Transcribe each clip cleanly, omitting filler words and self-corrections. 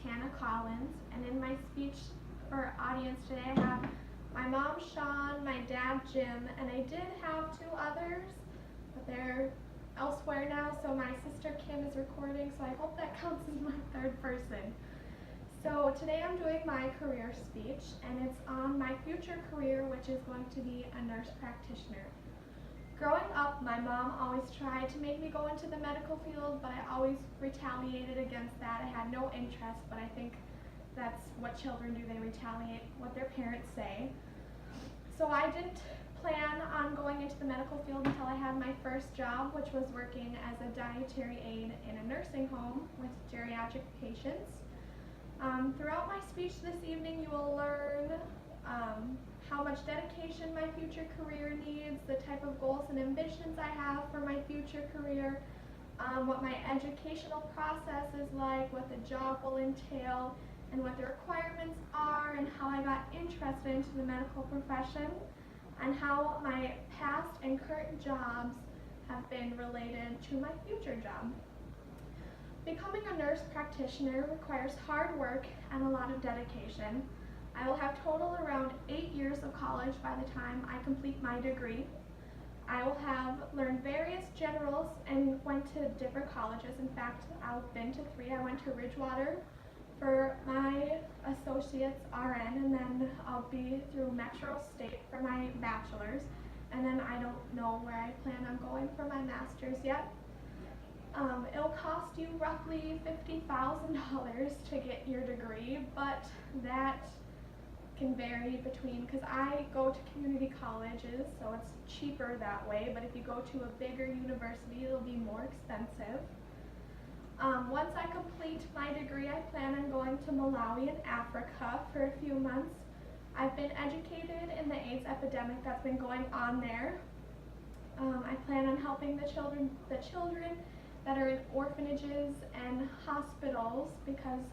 Hannah Collins, and in my speech for audience today I have my mom Sean, my dad Jim, and I did have two others, but they're elsewhere now, so my sister Kim is recording, so I hope that counts as my third person. So today I'm doing my career speech, and it's on my future career, which is going to be a nurse practitioner. Growing up, my mom always tried to make me go into the medical field, but I always retaliated against that. I had no interest, but I think that's what children do. They retaliate what their parents say. So I didn't plan on going into the medical field until I had my first job, which was working as a dietary aide in a nursing home with geriatric patients. Throughout my speech this evening, you will learn how much dedication my future career needs, the type of goals and ambitions I have for my future career, what my educational process is like, what the job will entail, and what the requirements are, and how I got interested into the medical profession, and how my past and current jobs have been related to my future job. Becoming a nurse practitioner requires hard work and a lot of dedication. I will have total around 8 years of college by the time I complete my degree. I will have learned various generals and went to different colleges. In fact, I've been to 3. I went to Ridgewater for my associate's RN, and then I'll be through Metro State for my bachelor's, and then I don't know where I plan on going for my master's yet. It'll cost you roughly $50,000 to get your degree, but that can vary between, because I go to community colleges, so it's cheaper that way, but if you go to a bigger university, it'll be more expensive. Once I complete my degree, I plan on going to Malawi in Africa for a few months. I've been educated in the AIDS epidemic that's been going on there. I plan on helping the children that are in orphanages and hospitals because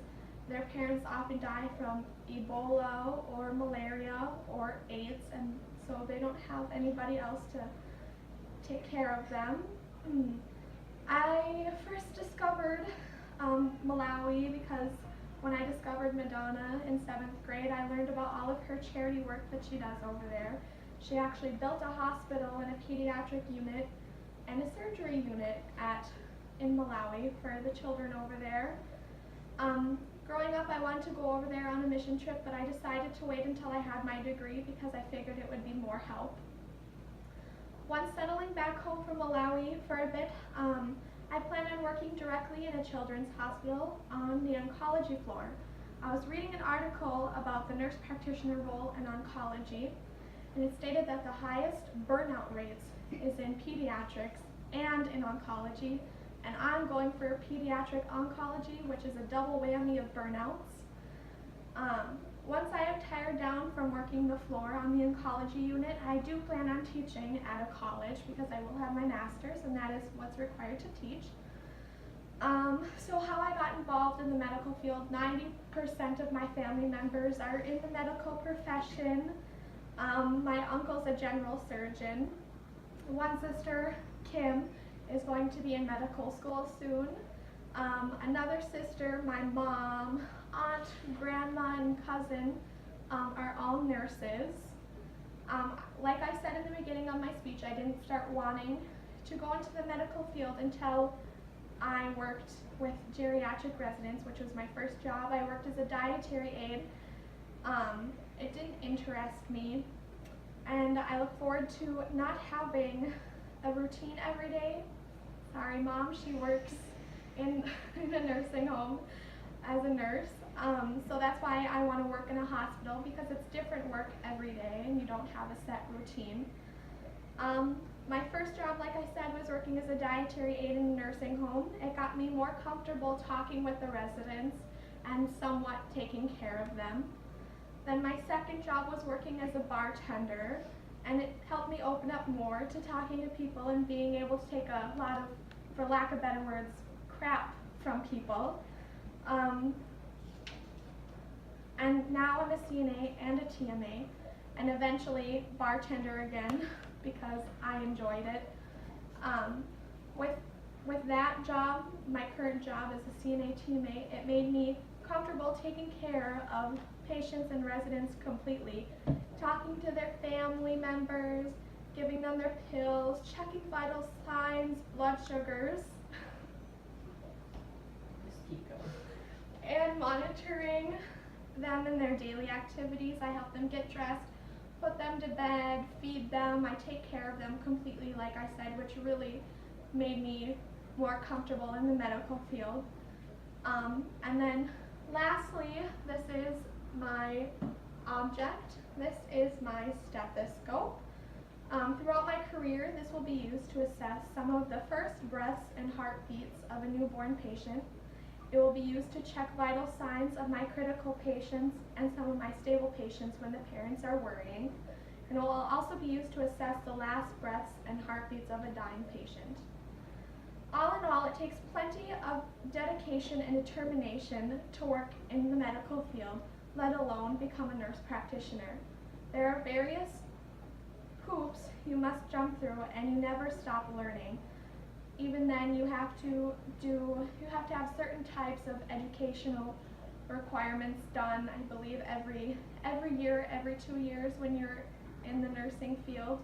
their parents often die from Ebola or malaria or AIDS, and so they don't have anybody else to take care of them. I first discovered Malawi because when I discovered Madonna in 7th grade, I learned about all of her charity work that she does over there. She actually built a hospital and a pediatric unit and a surgery unit in Malawi for the children over there. Growing up, I wanted to go over there on a mission trip, but I decided to wait until I had my degree because I figured it would be more help. Once settling back home from Malawi for a bit, I plan on working directly in a children's hospital on the oncology floor. I was reading an article about the nurse practitioner role in oncology, and it stated that the highest burnout rates is in pediatrics and in oncology, and I'm going for pediatric oncology, which is a double whammy of burnouts. Once I have tired down from working the floor on the oncology unit, I do plan on teaching at a college because I will have my master's, and that is what's required to teach. So how I got involved in the medical field, 90% of my family members are in the medical profession. My uncle's a general surgeon. One sister, Kim, is going to be in medical school soon. Another sister, my mom, aunt, grandma, and cousin are all nurses. Like I said in the beginning of my speech, I didn't start wanting to go into the medical field until I worked with geriatric residents, which was my first job. I worked as a dietary aide. It didn't interest me, and I look forward to not having a routine every day. Sorry, Mom, she works in a nursing home as a nurse. So that's why I want to work in a hospital, because it's different work every day and you don't have a set routine. My first job, like I said, was working as a dietary aide in a nursing home. It got me more comfortable talking with the residents and somewhat taking care of them. Then my second job was working as a bartender, and it helped me open up more to talking to people and being able to take a lot of, for lack of better words, crap from people. And now I'm a CNA and a TMA, and eventually bartender again because I enjoyed it. With that job, my current job as a CNA TMA, it made me comfortable taking care of patients and residents completely, talking to their family members, giving them their pills, checking vital signs, blood sugars, Just keep going. and monitoring them in their daily activities. I help them get dressed, put them to bed, feed them. I take care of them completely, like I said, which really made me more comfortable in the medical field. And then lastly, this is my object. This is my stethoscope. Throughout my career, this will be used to assess some of the first breaths and heartbeats of a newborn patient. It will be used to check vital signs of my critical patients and some of my stable patients when the parents are worrying. And it will also be used to assess the last breaths and heartbeats of a dying patient. All in all, it takes plenty of dedication and determination to work in the medical field, let alone become a nurse practitioner. There are various hoops you must jump through, and you never stop learning. Even then, you have to have certain types of educational requirements done, I believe, every year, every 2 years when you're in the nursing field.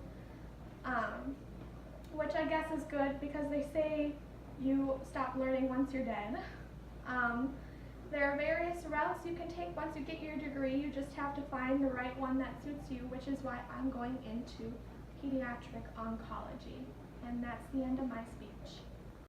Which I guess is good because they say you stop learning once you're dead. There are various routes you can take once you get your degree. You just have to find the right one that suits you, which is why I'm going into pediatric oncology. And that's the end of my speech.